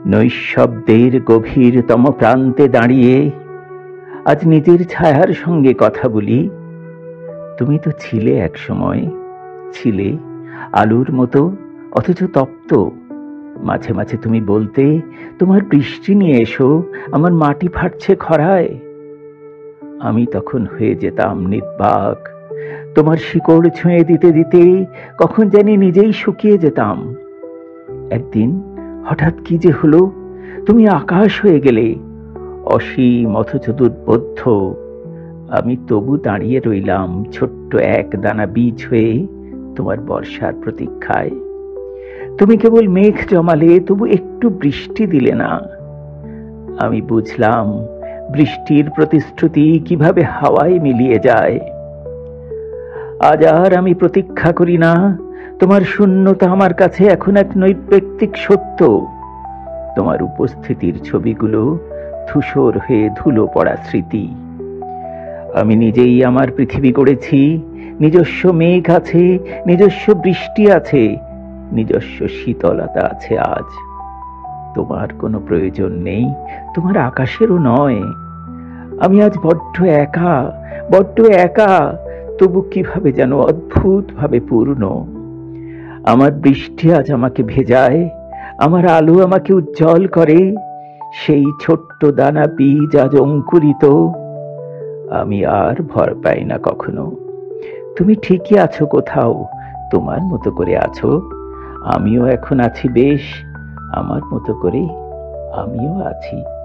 নৈঃশব্দের গভীরতম প্রান্তে দাঁড়িয়ে আজ নিজের ছায়ার সঙ্গে কথা বলি। তুমি তো ছিলে এক সময়, ছিলে আলুর মতো, অথচ তপ্ত। মাঝে মাঝে তুমি বলতে, তোমার বৃষ্টি নিয়ে এসো, আমার মাটি ফাটছে খরায়। আমি তখন হয়ে যেতাম নির্বাক। তোমার শিকড় ছুঁয়ে দিতে দিতে কখন জানি নিজেই শুকিয়ে যেতাম। একদিন হঠাৎ কি যে হলো, তুমি আকাশ হয়ে গেলে, অসীম অথচ দুর্বোধ্য। আমি তবু দাঁড়িয়ে রইলাম ছোট্ট এক দানা বীজ হয়ে তোমার বর্ষার প্রতীক্ষায়। তুমি কেবল মেঘ জমালে, তবু একটু বৃষ্টি দিলে না। আমি বুঝলাম বৃষ্টির প্রতিশ্রুতি কিভাবে হাওয়ায় মিলিয়ে যায়। আজ আর আমি প্রতীক্ষা করি না। তোমার শূন্যতা আমার কাছে এখন এক নৈর্ব্যক্তিক সত্য। তোমার উপস্থিতির ছবিগুলো ধূসর হয়ে ধুলো পড়া স্মৃতি। আমি নিজেই আমার পৃথিবী গড়েছি। নিজস্ব মেঘ আছে, নিজস্ব বৃষ্টি আছে, নিজস্ব শীতলতা আছে। আজ তোমার কোনো প্রয়োজন নেই, তোমার আকাশেরও নয়। আমি আজ বড্ড একা, বড্ড একা, তবু কিভাবে যেন অদ্ভুত ভাবে পূর্ণ। আমার বৃষ্টি আজ আমাকে ভেজায়, আমার আলো আমাকে উজ্জ্বল করে। সেই ছোট্ট দানা বীজ আজ অঙ্কুরিত। আমি আর ভয় পাই না কখনো। তুমি ঠিকই আছো কোথাও, তোমার মতো করে আছো। আমিও এখন আছি বেশ, আমার মতো করে আমিও আছি।